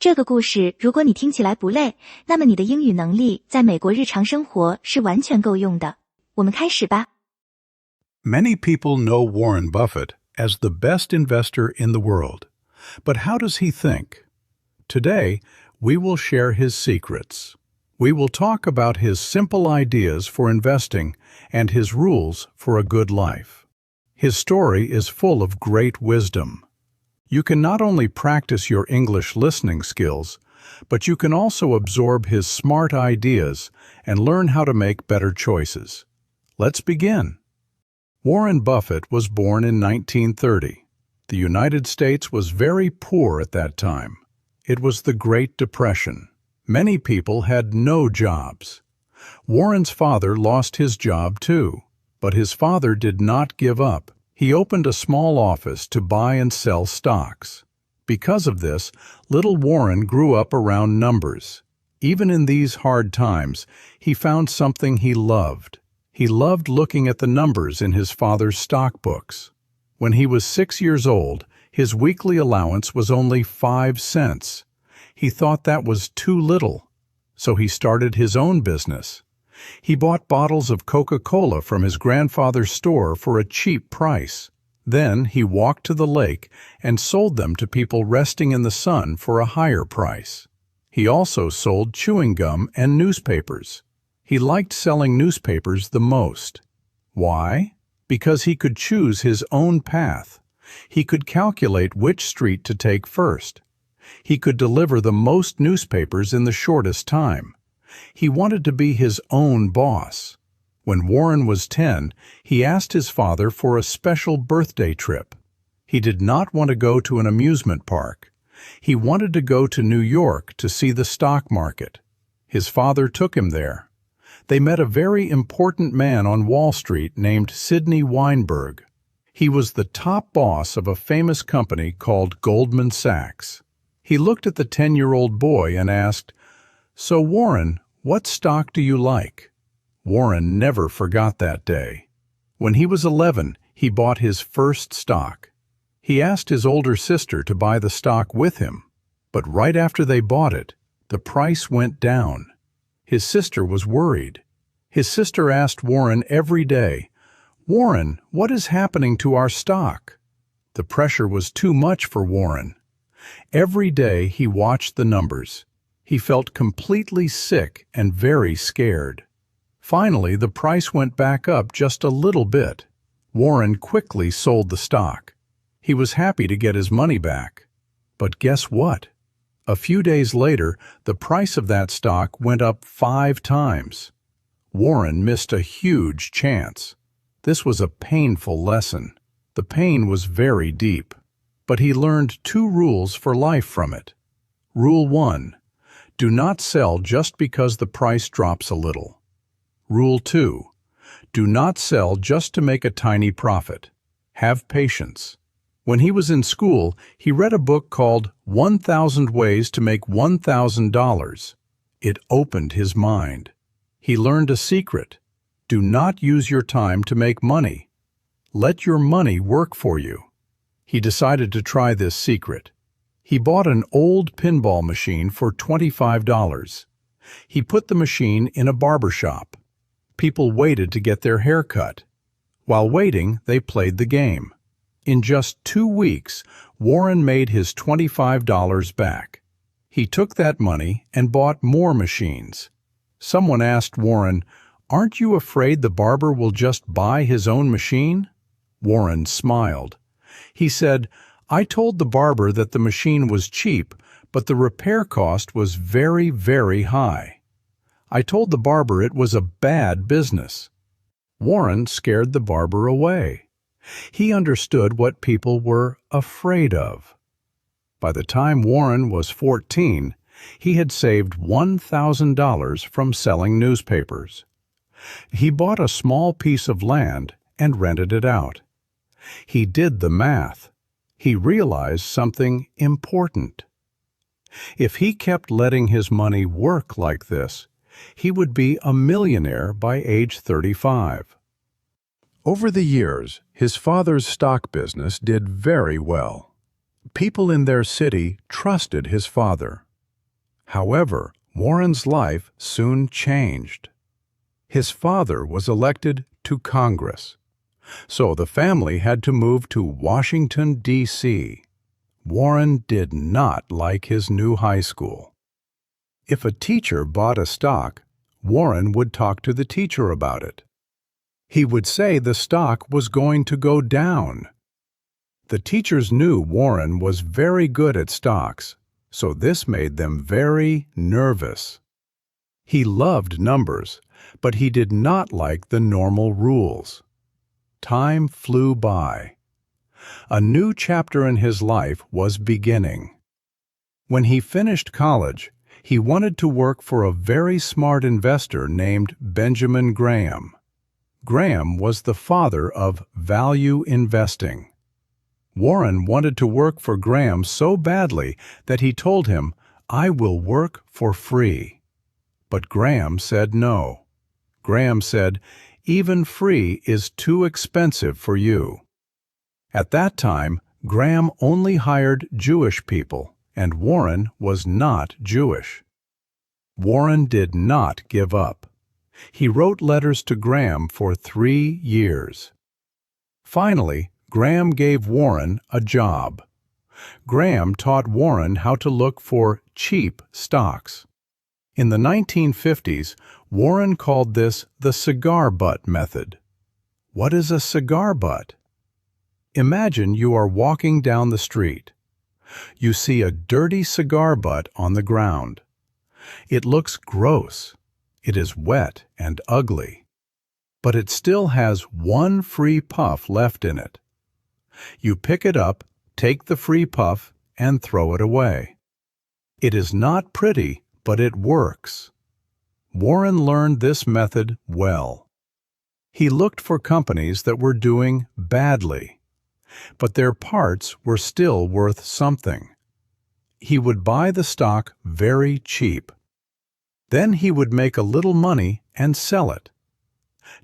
这个故事如果你听起来不累，那么你的英语能力在美国日常生活是完全够用的。我们开始吧。Many people know Warren Buffett as the best investor in the world. But how does he think? Today, we will share his secrets. We will talk about his simple ideas for investing and his rules for a good life. His story is full of great wisdom. You can not only practice your English listening skills, but you can also absorb his smart ideas and learn how to make better choices. Let's begin. Warren Buffett was born in 1930. The United States was very poor at that time. It was the Great Depression. Many people had no jobs. Warren's father lost his job too, but his father did not give up. He opened a small office to buy and sell stocks. Because of this, little Warren grew up around numbers. Even in these hard times, he found something he loved. He loved looking at the numbers in his father's stock books. When he was 6 years old, his weekly allowance was only 5 cents. He thought that was too little, so he started his own business. He bought bottles of Coca-Cola from his grandfather's store for a cheap price. Then he walked to the lake and sold them to people resting in the sun for a higher price. He also sold chewing gum and newspapers. He liked selling newspapers the most. Why? Because he could choose his own path. He could calculate which street to take first. He could deliver the most newspapers in the shortest time. He wanted to be his own boss. When Warren was 10, he asked his father for a special birthday trip. He did not want to go to an amusement park. He wanted to go to New York to see the stock market. His father took him there. They met a very important man on Wall Street named Sidney Weinberg. He was the top boss of a famous company called Goldman Sachs. He looked at the 10-year-old boy and asked, "So, Warren, what stock do you like?" Warren never forgot that day. When he was 11, he bought his first stock. He asked his older sister to buy the stock with him, but right after they bought it, the price went down. His sister was worried. His sister asked Warren every day, "Warren, what is happening to our stock?" The pressure was too much for Warren. Every day he watched the numbers. He felt completely sick and very scared. Finally, the price went back up just a little bit. Warren quickly sold the stock. He was happy to get his money back. But guess what? A few days later, the price of that stock went up 5 times. Warren missed a huge chance. This was a painful lesson. The pain was very deep. But he learned 2 rules for life from it. Rule 1. Do not sell just because the price drops a little. Rule 2. Do not sell just to make a tiny profit. Have patience. When he was in school, he read a book called 1,000 Ways to Make $1,000. It opened his mind. He learned a secret. Do not use your time to make money. Let your money work for you. He decided to try this secret. He bought an old pinball machine for $25. He put the machine in a barber shop. People waited to get their hair cut. While waiting, they played the game. In just 2 weeks, Warren made his $25 back. He took that money and bought more machines. Someone asked Warren, "Aren't you afraid the barber will just buy his own machine?" Warren smiled. He said, "I told the barber that the machine was cheap, but the repair cost was very, very high. I told the barber it was a bad business." Warren scared the barber away. He understood what people were afraid of. By the time Warren was 14, he had saved $1,000 from selling newspapers. He bought a small piece of land and rented it out. He did the math. He realized something important. If he kept letting his money work like this, he would be a millionaire by age 35. Over the years, his father's stock business did very well. People in their city trusted his father. However, Warren's life soon changed. His father was elected to Congress, so the family had to move to Washington, D.C. Warren did not like his new high school. If a teacher bought a stock, Warren would talk to the teacher about it. He would say the stock was going to go down. The teachers knew Warren was very good at stocks, so this made them very nervous. He loved numbers, but he did not like the normal rules. Time flew by. A new chapter in his life was beginning. When he finished college, he wanted to work for a very smart investor named Benjamin Graham. Graham was the father of value investing. Warren wanted to work for Graham so badly that he told him, "I will work for free." But Graham said no. Graham said, "Even free is too expensive for you." At that time, Graham only hired Jewish people, and Warren was not Jewish. Warren did not give up. He wrote letters to Graham for 3 years. Finally, Graham gave Warren a job. Graham taught Warren how to look for cheap stocks. In the 1950s, Warren called this the cigar butt method. What is a cigar butt? Imagine you are walking down the street. You see a dirty cigar butt on the ground. It looks gross. It is wet and ugly. But it still has one free puff left in it. You pick it up, take the free puff, and throw it away. It is not pretty, but it works. Warren learned this method well. He looked for companies that were doing badly, but their parts were still worth something. He would buy the stock very cheap. Then he would make a little money and sell it.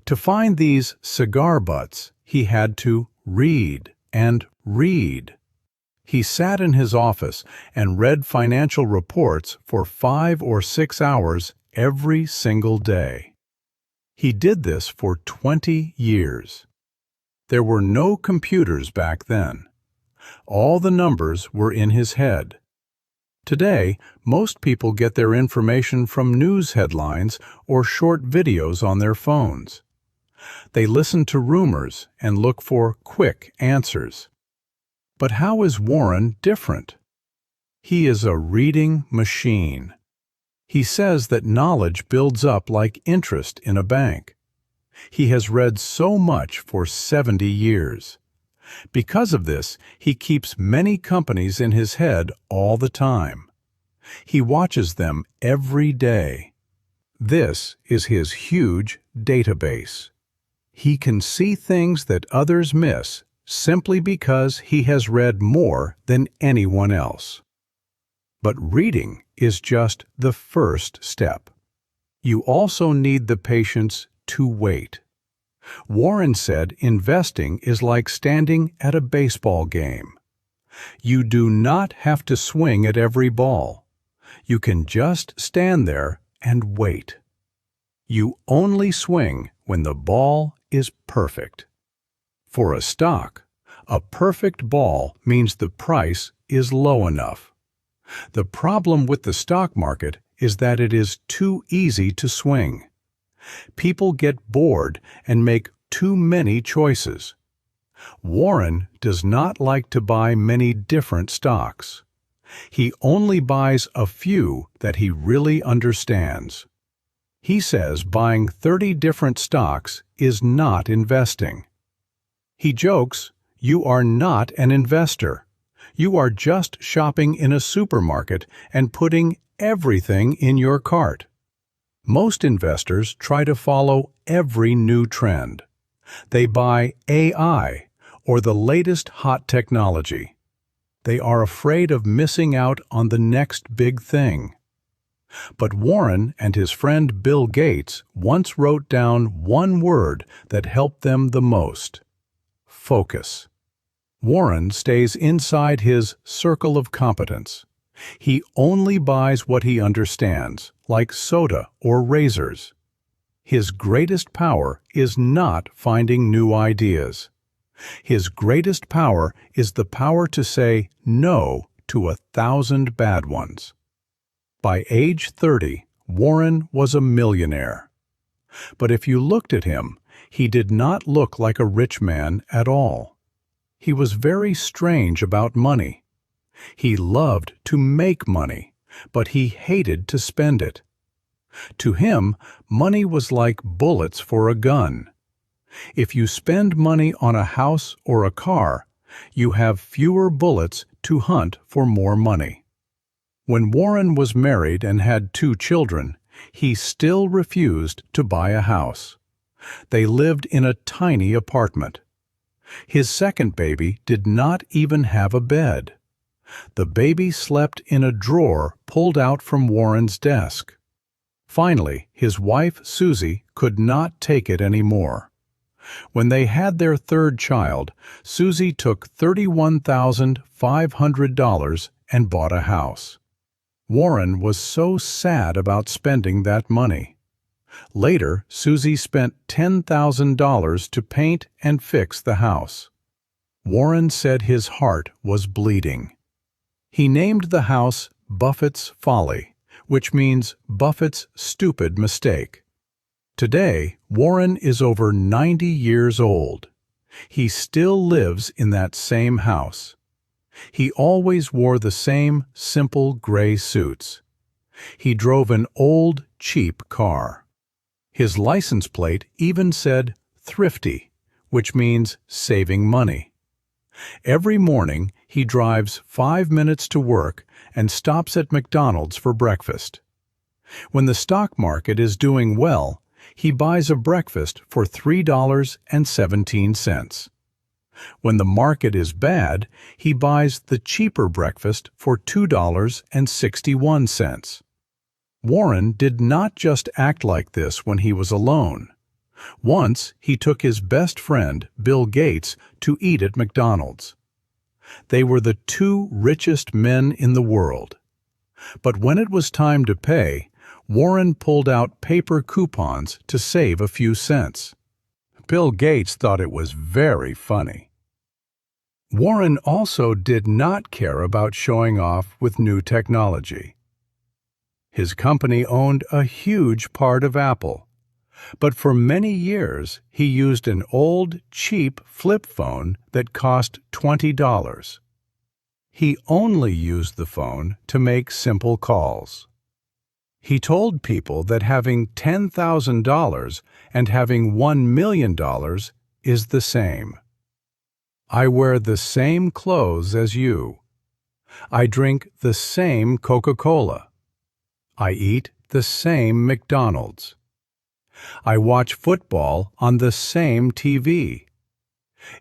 To find these cigar butts, he had to read and read. He sat in his office and read financial reports for 5 or 6 hours every single day. He did this for 20 years. There were no computers back then. All the numbers were in his head. Today, most people get their information from news headlines or short videos on their phones. They listen to rumors and look for quick answers. But how is Warren different? He is a reading machine. He says that knowledge builds up like interest in a bank. He has read so much for 70 years. Because of this, he keeps many companies in his head all the time. He watches them every day. This is his huge database. He can see things that others miss simply because he has read more than anyone else. But reading is just the first step. You also need the patience to wait. Warren said investing is like standing at a baseball game. You do not have to swing at every ball. You can just stand there and wait. You only swing when the ball is perfect. For a stock, a perfect ball means the price is low enough. The problem with the stock market is that it is too easy to swing. People get bored and make too many choices. Warren does not like to buy many different stocks. He only buys a few that he really understands. He says buying 30 different stocks is not investing. He jokes, "You are not an investor. You are just shopping in a supermarket and putting everything in your cart." Most investors try to follow every new trend. They buy AI or the latest hot technology. They are afraid of missing out on the next big thing. But Warren and his friend Bill Gates once wrote down one word that helped them the most: focus. Warren stays inside his circle of competence. He only buys what he understands, like soda or razors. His greatest power is not finding new ideas. His greatest power is the power to say no to 1,000 bad ones. By age 30, Warren was a millionaire. But if you looked at him, he did not look like a rich man at all. He was very strange about money. He loved to make money, but he hated to spend it. To him, money was like bullets for a gun. If you spend money on a house or a car, you have fewer bullets to hunt for more money. When Warren was married and had 2 children, he still refused to buy a house. They lived in a tiny apartment. His second baby did not even have a bed. The baby slept in a drawer pulled out from Warren's desk. Finally, his wife, Susie, could not take it anymore. When they had their 3rd child, Susie took $31,500 and bought a house. Warren was so sad about spending that money. Later, Susie spent $10,000 to paint and fix the house. Warren said his heart was bleeding. He named the house Buffett's Folly, which means Buffett's stupid mistake. Today, Warren is over 90 years old. He still lives in that same house. He always wore the same simple gray suits. He drove an old, cheap car. His license plate even said thrifty, which means saving money. Every morning, he drives 5 minutes to work and stops at McDonald's for breakfast. When the stock market is doing well, he buys a breakfast for $3.17. When the market is bad, he buys the cheaper breakfast for $2.61. Warren did not just act like this when he was alone. Once, he took his best friend, Bill Gates, to eat at McDonald's. They were the 2 richest men in the world. But when it was time to pay, Warren pulled out paper coupons to save a few cents. Bill Gates thought it was very funny. Warren also did not care about showing off with new technology. His company owned a huge part of Apple. But for many years, he used an old, cheap flip phone that cost $20. He only used the phone to make simple calls. He told people that having $10,000 and having $1 million is the same. I wear the same clothes as you. I drink the same Coca-Cola. I eat the same McDonald's. I watch football on the same TV.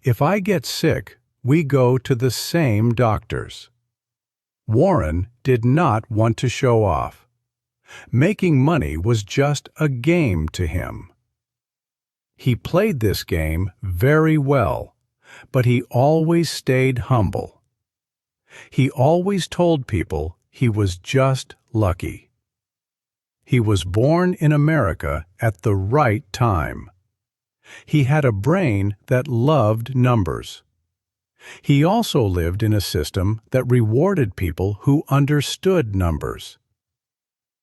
If I get sick, we go to the same doctors. Warren did not want to show off. Making money was just a game to him. He played this game very well, but he always stayed humble. He always told people he was just lucky. He was born in America at the right time. He had a brain that loved numbers. He also lived in a system that rewarded people who understood numbers.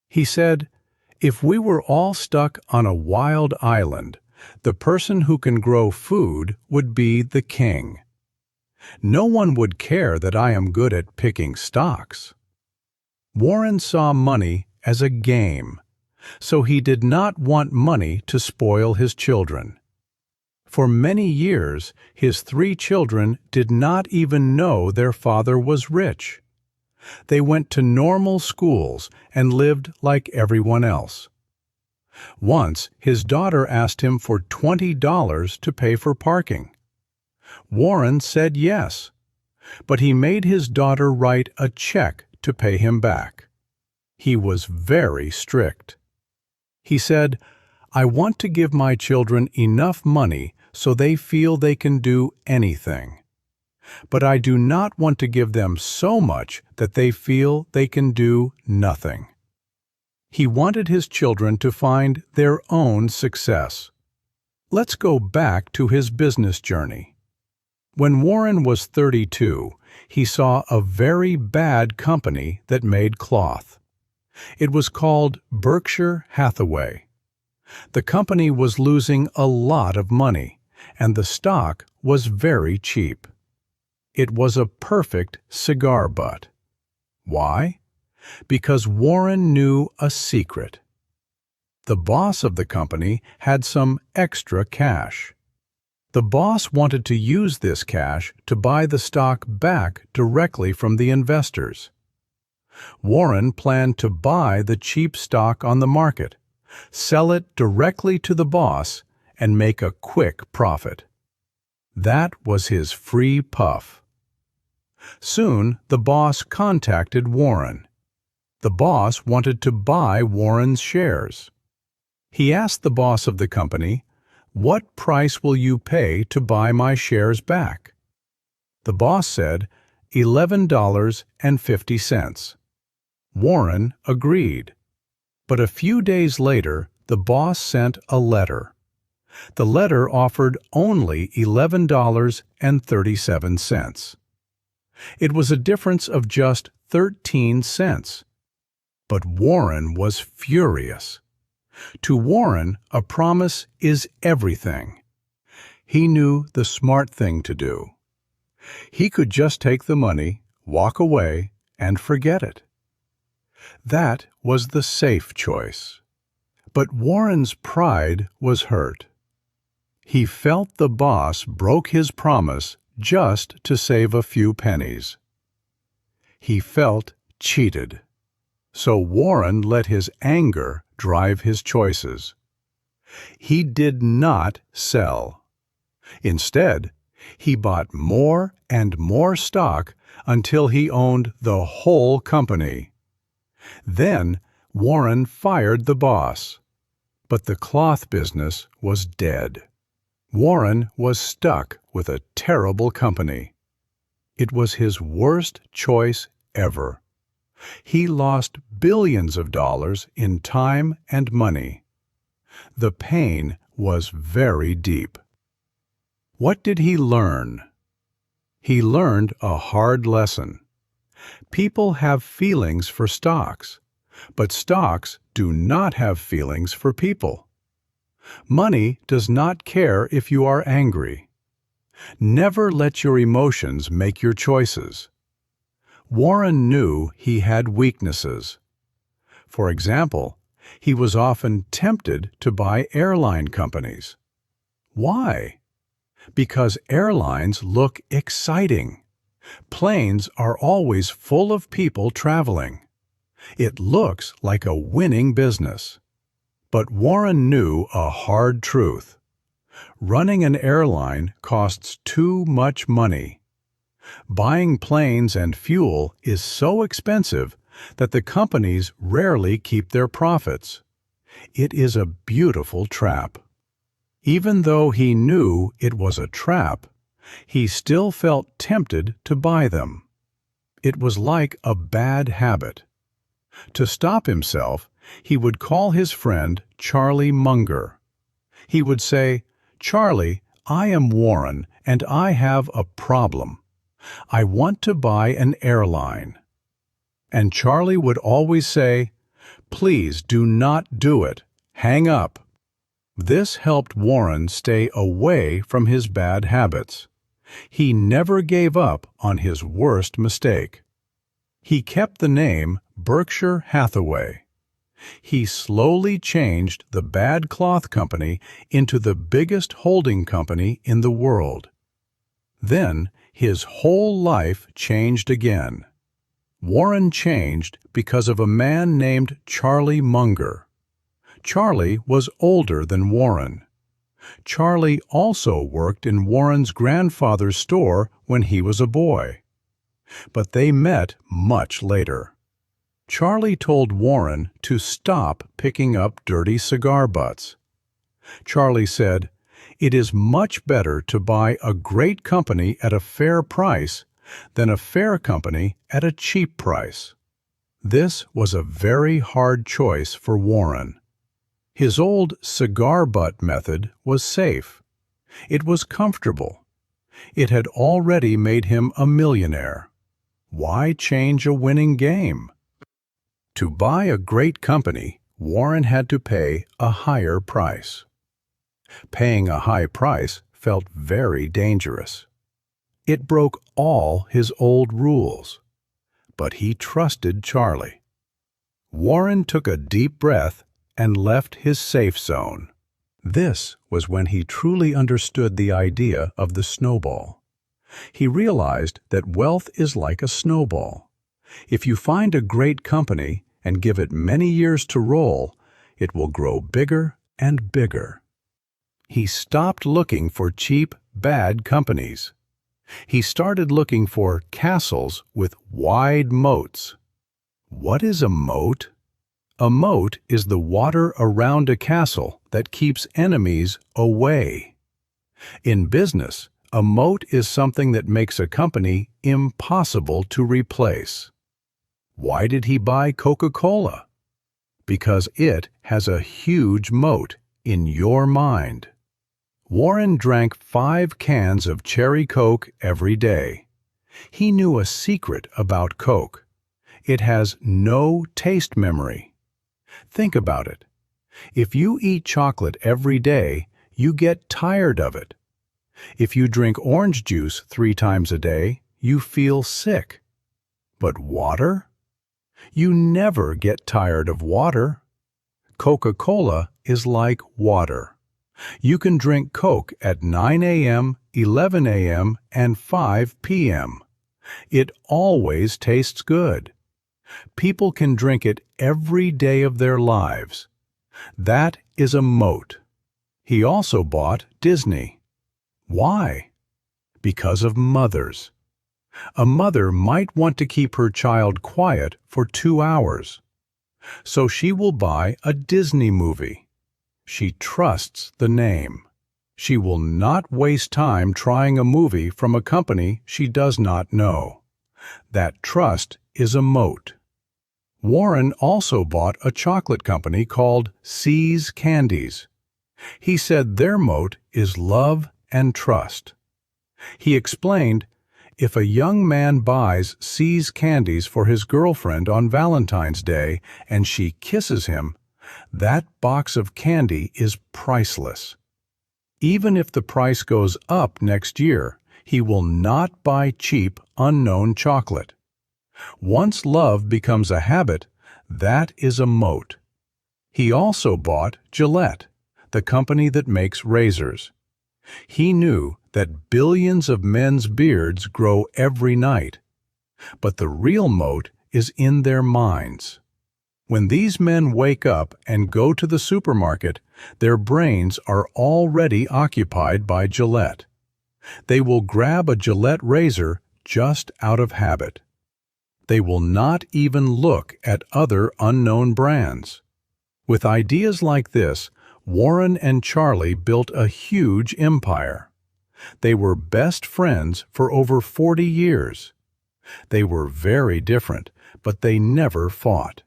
He said, "If we were all stuck on a wild island, the person who can grow food would be the king. No one would care that I am good at picking stocks." Warren saw money as a game, so he did not want money to spoil his children. For many years, his 3 children did not even know their father was rich. They went to normal schools and lived like everyone else. Once, his daughter asked him for $20 to pay for parking. Warren said yes, but he made his daughter write a check to pay him back. He was very strict. He said, "I want to give my children enough money so they feel they can do anything. But I do not want to give them so much that they feel they can do nothing. He wanted his children to find their own success. Let's go back to his business journey. When Warren was 32, he saw a very bad company that made cloth. It was called Berkshire Hathaway. The company was losing a lot of money, and the stock was very cheap. It was a perfect cigar butt. Why? Because Warren knew a secret. The boss of the company had some extra cash. The boss wanted to use this cash to buy the stock back directly from the investors. Warren planned to buy the cheap stock on the market, sell it directly to the boss, and make a quick profit. That was his free puff. Soon, the boss contacted Warren. The boss wanted to buy Warren's shares. He asked the boss of the company, "What price will you pay to buy my shares back?" The boss said, $11.50. Warren agreed. But a few days later, the boss sent a letter. The letter offered only $11.37. It was a difference of just 13 cents. But Warren was furious. To Warren, a promise is everything. He knew the smart thing to do. He could just take the money, walk away, and forget it. That was the safe choice. But Warren's pride was hurt. He felt the boss broke his promise just to save a few pennies. He felt cheated. So Warren let his anger drive his choices. He did not sell. Instead, he bought more and more stock until he owned the whole company. Then Warren fired the boss. But the cloth business was dead. Warren was stuck with a terrible company. It was his worst choice ever. He lost billions of dollars in time and money. The pain was very deep. What did he learn? He learned a hard lesson. People have feelings for stocks, but stocks do not have feelings for people. Money does not care if you are angry. Never let your emotions make your choices. Warren knew he had weaknesses. For example, he was often tempted to buy airline companies. Why? Because airlines look exciting. Planes are always full of people traveling. It looks like a winning business. But Warren knew a hard truth. Running an airline costs too much money. Buying planes and fuel is so expensive that the companies rarely keep their profits. It is a beautiful trap. Even though he knew it was a trap, he still felt tempted to buy them. It was like a bad habit. To stop himself, he would call his friend Charlie Munger. He would say, "Charlie, I am Warren, and I have a problem. I want to buy an airline." And Charlie would always say, "Please do not do it. Hang up." This helped Warren stay away from his bad habits. He never gave up on his worst mistake. He kept the name Berkshire Hathaway. He slowly changed the bad cloth company into the biggest holding company in the world. Then his whole life changed again. Warren changed because of a man named Charlie Munger. Charlie was older than Warren. Charlie also worked in Warren's grandfather's store when he was a boy. But they met much later. Charlie told Warren to stop picking up dirty cigar butts. Charlie said, It is much better to buy a great company at a fair price than a fair company at a cheap price. This was a very hard choice for Warren. His old cigar butt method was safe. It was comfortable. It had already made him a millionaire. Why change a winning game? To buy a great company, Warren had to pay a higher price. Paying a high price felt very dangerous. It broke all his old rules. But he trusted Charlie. Warren took a deep breath and left his safe zone. This was when he truly understood the idea of the snowball. He realized that wealth is like a snowball. If you find a great company and give it many years to roll, it will grow bigger and bigger. He stopped looking for cheap, bad companies. He started looking for castles with wide moats. What is a moat? A moat is the water around a castle that keeps enemies away. In business, a moat is something that makes a company impossible to replace. Why did he buy Coca-Cola? Because it has a huge moat in your mind. Warren drank 5 cans of cherry Coke every day. He knew a secret about Coke. It has no taste memory. Think about it. If you eat chocolate every day, you get tired of it. If you drink orange juice 3 times a day, you feel sick. But water? You never get tired of water. Coca-Cola is like water. You can drink Coke at 9 a.m., 11 a.m., and 5 p.m. It always tastes good. People can drink it every day of their lives. That is a moat. He also bought Disney. Why? Because of mothers. A mother might want to keep her child quiet for 2 hours. So she will buy a Disney movie. She trusts the name. She will not waste time trying a movie from a company she does not know. That trust is a moat. Warren also bought a chocolate company called See's Candies. He said their moat is love and trust. He explained, if a young man buys See's Candies for his girlfriend on Valentine's Day and she kisses him, that box of candy is priceless. Even if the price goes up next year, he will not buy cheap, unknown chocolate. Once love becomes a habit, that is a moat. He also bought Gillette, the company that makes razors. He knew that billions of men's beards grow every night. But the real moat is in their minds. When these men wake up and go to the supermarket, their brains are already occupied by Gillette. They will grab a Gillette razor just out of habit. They will not even look at other unknown brands. With ideas like this, Warren and Charlie built a huge empire. They were best friends for over 40 years. They were very different, but they never fought.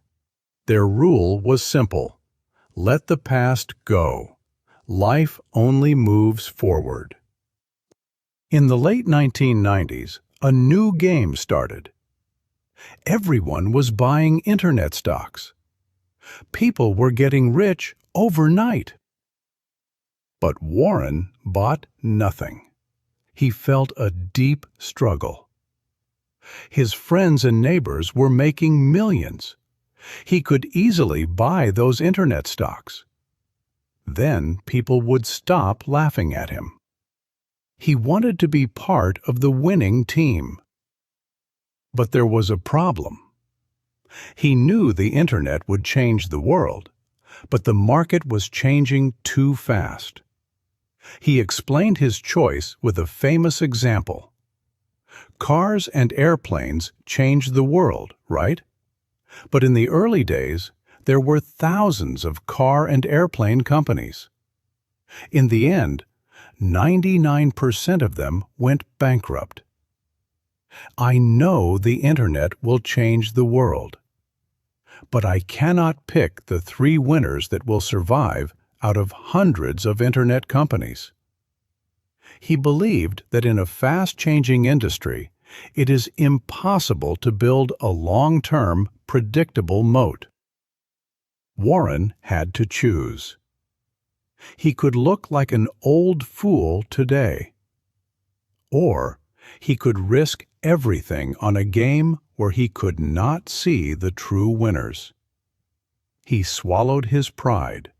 Their rule was simple: let the past go. Life only moves forward. In the late 1990s, a new game started. Everyone was buying internet stocks. People were getting rich overnight. But Warren bought nothing. He felt a deep struggle. His friends and neighbors were making millions. He could easily buy those internet stocks. Then people would stop laughing at him. He wanted to be part of the winning team. But there was a problem. He knew the internet would change the world, but the market was changing too fast. He explained his choice with a famous example. Cars and airplanes changed the world, right? But in the early days, there were thousands of car and airplane companies. In the end, 99% of them went bankrupt. I know the internet will change the world, but I cannot pick the 3 winners that will survive out of hundreds of internet companies. He believed that in a fast-changing industry, it is impossible to build a long-term, predictable moat. Warren had to choose. He could look like an old fool today, or he could risk everything on a game where he could not see the true winners. He swallowed his pride.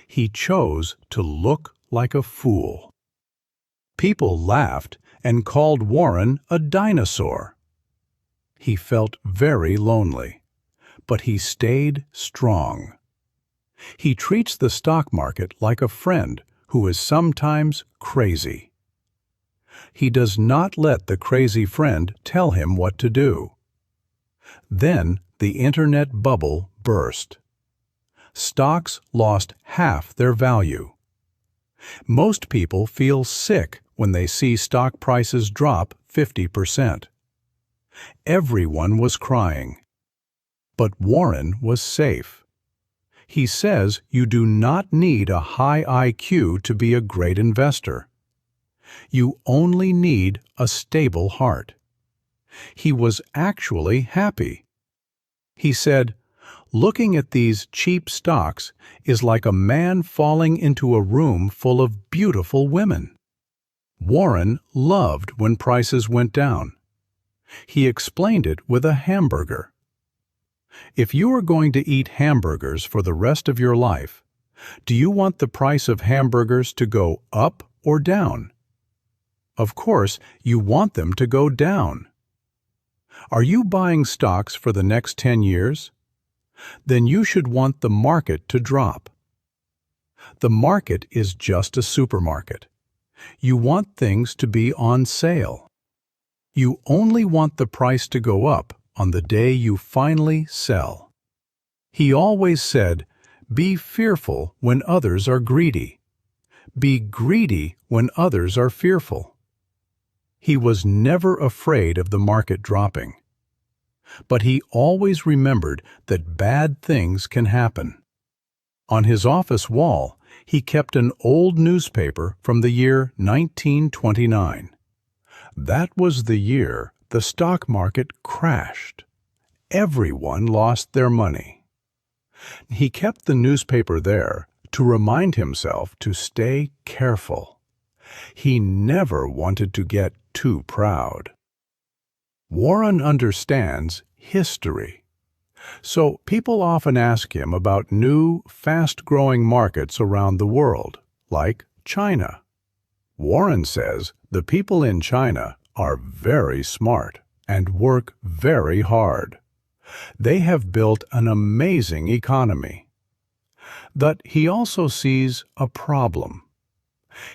He chose to look like a fool. People laughed and called Warren a dinosaur. He felt very lonely, but he stayed strong. He treats the stock market like a friend who is sometimes crazy. He does not let the crazy friend tell him what to do. Then the internet bubble burst. Stocks lost half their value. Most people feel sick when they see stock prices drop 50%. Everyone was crying. But Warren was safe. He says you do not need a high IQ to be a great investor. You only need a stable heart. He was actually happy. He said, "Looking at these cheap stocks is like a man falling into a room full of beautiful women." Warren loved when prices went down. He explained it with a hamburger. If you are going to eat hamburgers for the rest of your life, do you want the price of hamburgers to go up or down? Of course, you want them to go down. Are you buying stocks for the next 10 years? Then you should want the market to drop. The market is just a supermarket. You want things to be on sale. You only want the price to go up on the day you finally sell. He always said, "Be fearful when others are greedy. Be greedy when others are fearful." He was never afraid of the market dropping. But he always remembered that bad things can happen. On his office wall, he kept an old newspaper from the year 1929. That was the year the stock market crashed. Everyone lost their money. He kept the newspaper there to remind himself to stay careful. He never wanted to get too proud. Warren understands history. So people often ask him about new, fast-growing markets around the world, like China. Warren says the people in China are very smart and work very hard. They have built an amazing economy. But he also sees a problem.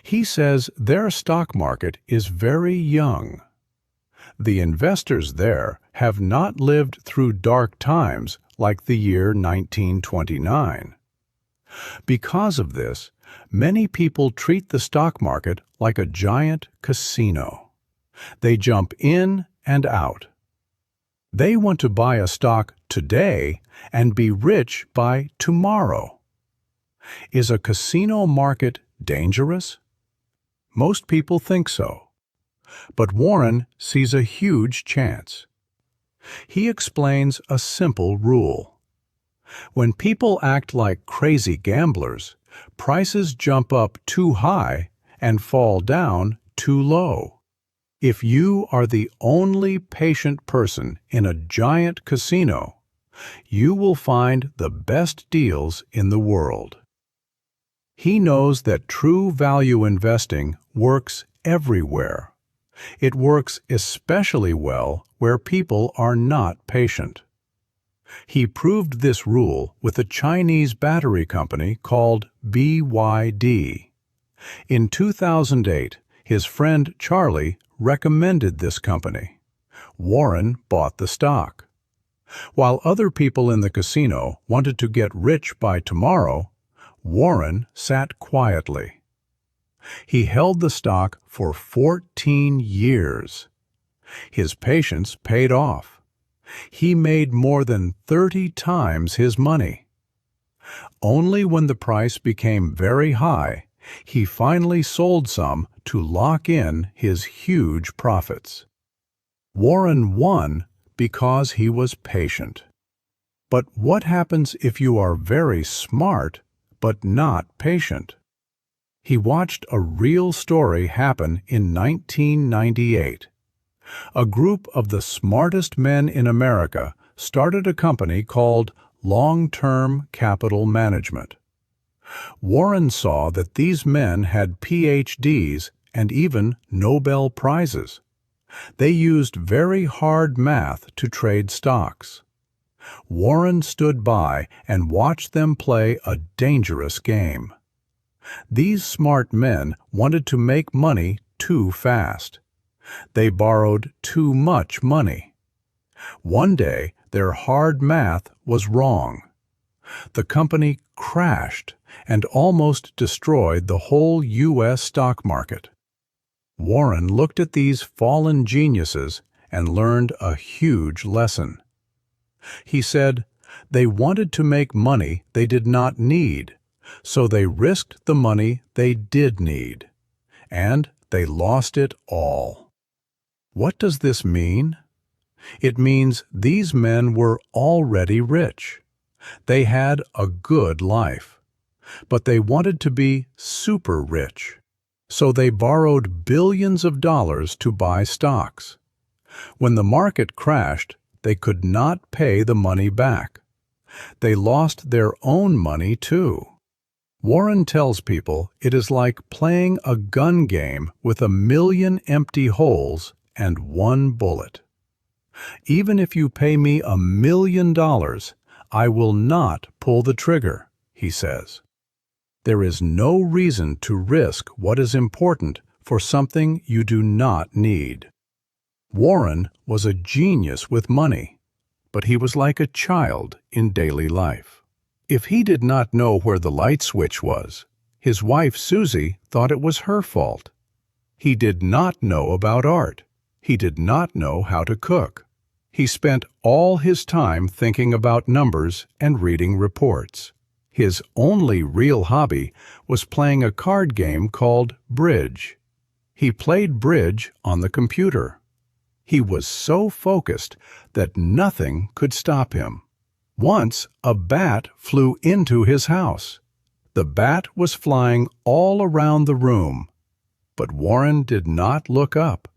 He says their stock market is very young. The investors there have not lived through dark times like the year 1929. Because of this, many people treat the stock market like a giant casino. They jump in and out. They want to buy a stock today and be rich by tomorrow. Is a casino market dangerous? Most people think so. But Warren sees a huge chance. He explains a simple rule. When people act like crazy gamblers, prices jump up too high and fall down too low. If you are the only patient person in a giant casino, you will find the best deals in the world. He knows that true value investing works everywhere. It works especially well where people are not patient. He proved this rule with a Chinese battery company called BYD. In 2008, his friend Charlie recommended this company. Warren bought the stock. While other people in the casino wanted to get rich by tomorrow, Warren sat quietly. He held the stock for 14 years. His patience paid off. He made more than 30 times his money. Only when the price became very high, he finally sold some to lock in his huge profits. Warren won because he was patient. But what happens if you are very smart but not patient? He watched a real story happen in 1998. A group of the smartest men in America started a company called Long-Term Capital Management. Warren saw that these men had PhDs and even Nobel Prizes. They used very hard math to trade stocks. Warren stood by and watched them play a dangerous game. These smart men wanted to make money too fast. They borrowed too much money. One day, their hard math was wrong. The company crashed and almost destroyed the whole U.S. stock market. Warren looked at these fallen geniuses and learned a huge lesson. He said, they wanted to make money they did not need, so they risked the money they did need, and they lost it all. What does this mean? It means these men were already rich. They had a good life, but they wanted to be super rich, so they borrowed billions of dollars to buy stocks. When the market crashed, they could not pay the money back. They lost their own money too. Warren tells people it is like playing a gun game with 1,000,000 empty holes and 1 bullet. Even if you pay me $1,000,000, I will not pull the trigger, he says. There is no reason to risk what is important for something you do not need. Warren was a genius with money, but he was like a child in daily life. If he did not know where the light switch was, his wife Susie thought it was her fault. He did not know about art. He did not know how to cook. He spent all his time thinking about numbers and reading reports. His only real hobby was playing a card game called bridge. He played bridge on the computer. He was so focused that nothing could stop him. Once, a bat flew into his house. The bat was flying all around the room. But Warren did not look up.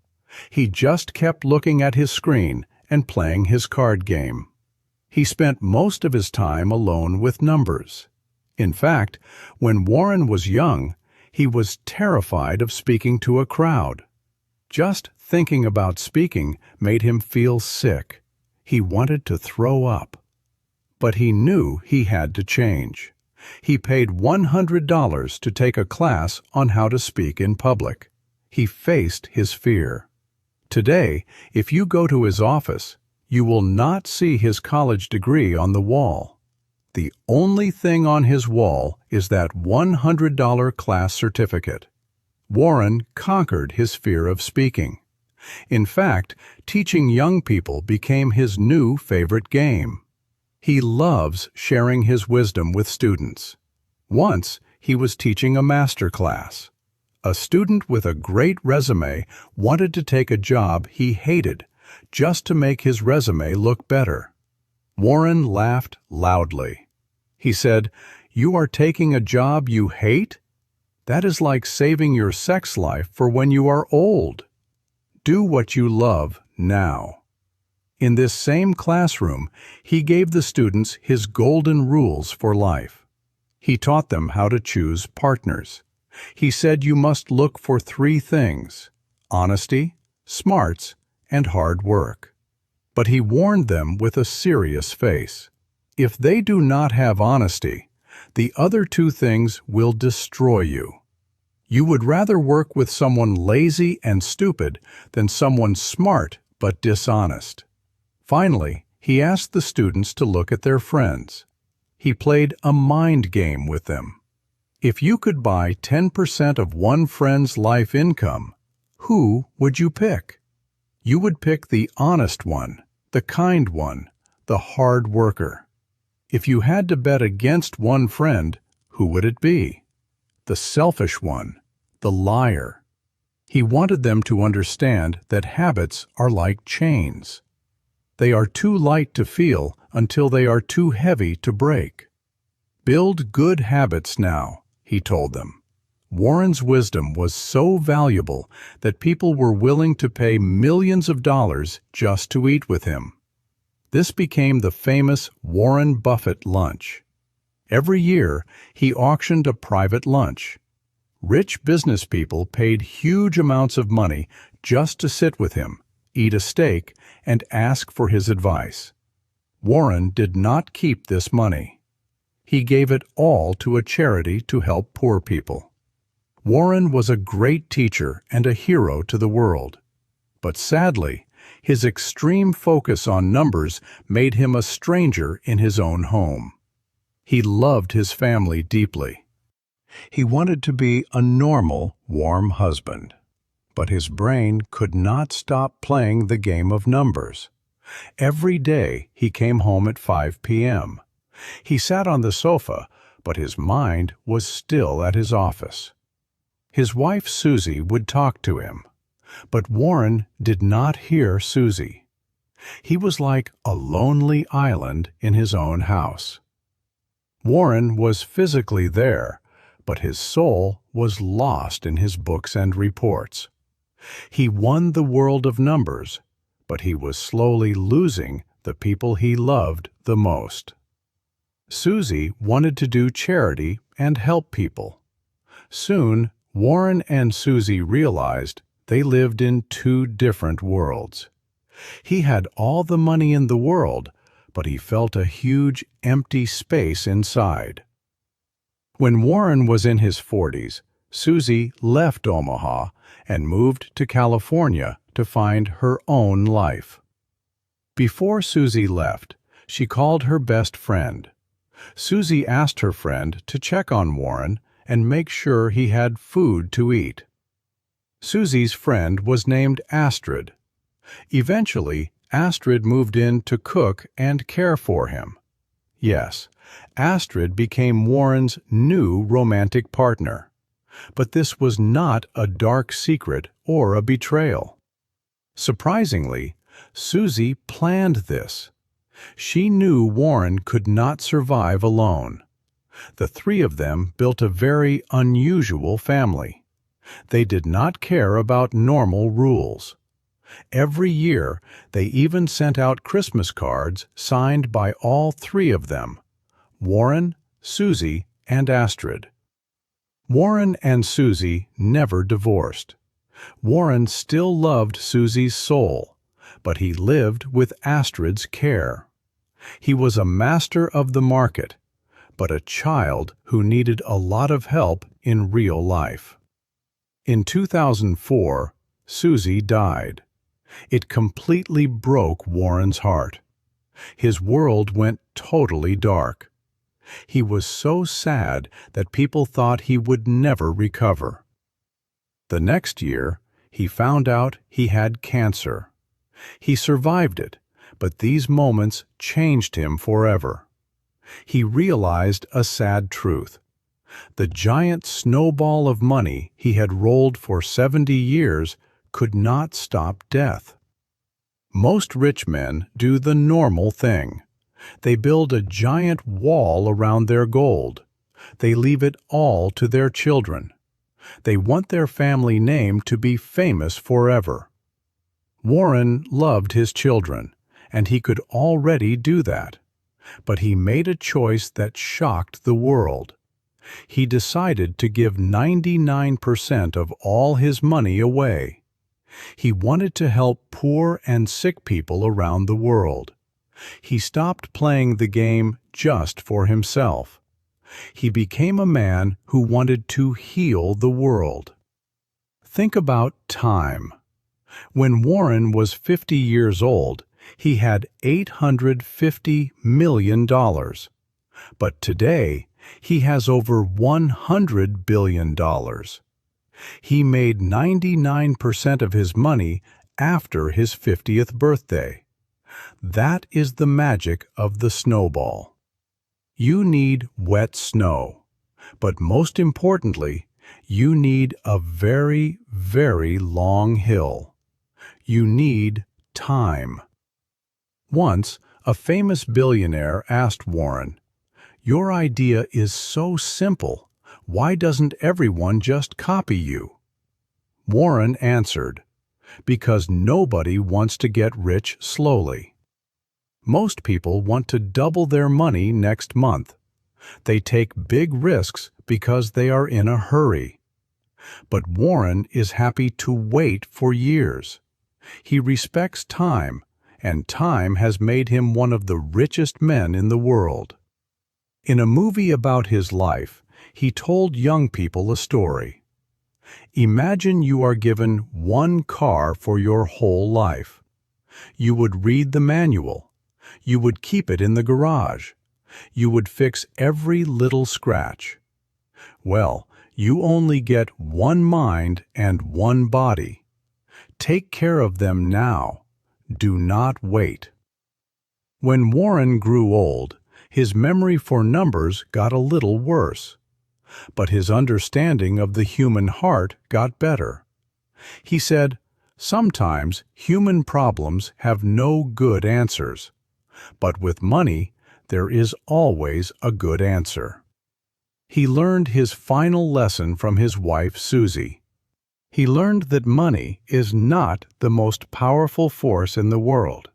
He just kept looking at his screen and playing his card game. He spent most of his time alone with numbers. In fact, when Warren was young, he was terrified of speaking to a crowd. Just thinking about speaking made him feel sick. He wanted to throw up. But he knew he had to change. He paid $100 to take a class on how to speak in public. He faced his fear. Today, if you go to his office, you will not see his college degree on the wall. The only thing on his wall is that $100 class certificate. Warren conquered his fear of speaking. In fact, teaching young people became his new favorite game. He loves sharing his wisdom with students. Once, he was teaching a master class. A student with a great resume wanted to take a job he hated just to make his resume look better. Warren laughed loudly. He said, "You are taking a job you hate? That is like saving your sex life for when you are old. Do what you love now." In this same classroom, he gave the students his golden rules for life. He taught them how to choose partners. He said you must look for 3 things: honesty, smarts, and hard work. But he warned them with a serious face. If they do not have honesty, the other 2 things will destroy you. You would rather work with someone lazy and stupid than someone smart but dishonest. Finally, he asked the students to look at their friends. He played a mind game with them. If you could buy 10% of one friend's life income, who would you pick? You would pick the honest one, the kind one, the hard worker. If you had to bet against one friend, who would it be? The selfish one, the liar. He wanted them to understand that habits are like chains. They are too light to feel until they are too heavy to break. Build good habits now, he told them. Warren's wisdom was so valuable that people were willing to pay millions of dollars just to eat with him. This became the famous Warren Buffett lunch. Every year, he auctioned a private lunch. Rich business people paid huge amounts of money just to sit with him, eat a steak, and ask for his advice. Warren did not keep this money. He gave it all to a charity to help poor people. Warren was a great teacher and a hero to the world. But sadly, his extreme focus on numbers made him a stranger in his own home. He loved his family deeply. He wanted to be a normal, warm husband. But his brain could not stop playing the game of numbers. Every day he came home at 5 p.m. He sat on the sofa, but his mind was still at his office. His wife Susie would talk to him, but Warren did not hear Susie. He was like a lonely island in his own house. Warren was physically there, but his soul was lost in his books and reports. He won the world of numbers, but he was slowly losing the people he loved the most. Susie wanted to do charity and help people. Soon, Warren and Susie realized they lived in two different worlds. He had all the money in the world, but he felt a huge empty space inside. When Warren was in his 40s, Susie left Omaha and moved to California to find her own life. Before Susie left, she called her best friend. Susie asked her friend to check on Warren and make sure he had food to eat. Susie's friend was named Astrid. Eventually, Astrid moved in to cook and care for him. Yes, Astrid became Warren's new romantic partner. But this was not a dark secret or a betrayal. Surprisingly, Susie planned this. She knew Warren could not survive alone. The three of them built a very unusual family. They did not care about normal rules. Every year, they even sent out Christmas cards signed by all three of them: Warren, Susie, and Astrid. Warren and Susie never divorced. Warren still loved Susie's soul, but he lived with Astrid's care. He was a master of the market, but a child who needed a lot of help in real life. In 2004, Susie died. It completely broke Warren's heart. His world went totally dark. He was so sad that people thought he would never recover. The next year, he found out he had cancer. He survived it, but these moments changed him forever. He realized a sad truth. The giant snowball of money he had rolled for 70 years could not stop death. Most rich men do the normal thing. They build a giant wall around their gold. They leave it all to their children. They want their family name to be famous forever. Warren loved his children, and he could already do that. But he made a choice that shocked the world. He decided to give 99% of all his money away. He wanted to help poor and sick people around the world. He stopped playing the game just for himself. He became a man who wanted to heal the world. Think about time. When Warren was 50 years old, he had $850 million. But today, He has over $100 billion. He made 99% of his money after his 50th birthday. That is the magic of the snowball. You need wet snow, but most importantly, you need a very, very long hill. You need time. Once, a famous billionaire asked Warren, "Your idea is so simple. Why doesn't everyone just copy you?" Warren answered, "Because nobody wants to get rich slowly. Most people want to double their money next month. They take big risks because they are in a hurry. But Warren is happy to wait for years. He respects time, and time has made him one of the richest men in the world." In a movie about his life, he told young people a story. Imagine you are given one car for your whole life. You would read the manual. You would keep it in the garage. You would fix every little scratch. Well, you only get one mind and one body. Take care of them now. Do not wait. When Warren grew old, his memory for numbers got a little worse. But his understanding of the human heart got better. He said, "Sometimes human problems have no good answers. But with money, there is always a good answer." He learned his final lesson from his wife, Susie. He learned that money is not the most powerful force in the world.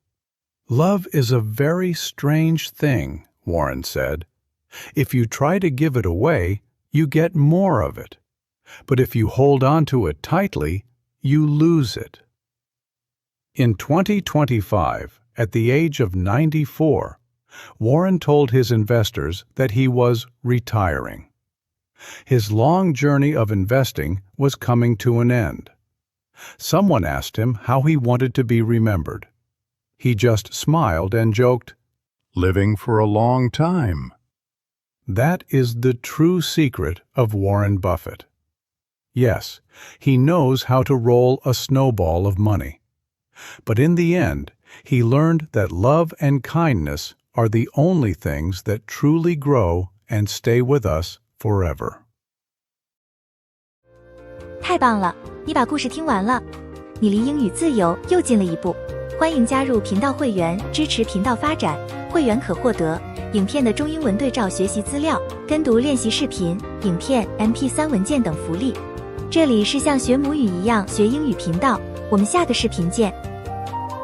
"Love is a very strange thing," Warren said. "If you try to give it away, you get more of it. But if you hold on to it tightly, you lose it." In 2025, at the age of 94, Warren told his investors that he was retiring. His long journey of investing was coming to an end. Someone asked him how he wanted to be remembered. He just smiled and joked, "Living for a long time." That is the true secret of Warren Buffett. Yes, he knows how to roll a snowball of money. But in the end, he learned that love and kindness are the only things that truly grow and stay with us forever. 太棒了，你把故事听完了，你离英语自由又近了一步。欢迎加入频道会员，支持频道发展。会员可获得影片的中英文对照学习资料、跟读练习视频、影片、MP3 文件等福利。这里是像学母语一样学英语频道，我们下个视频见。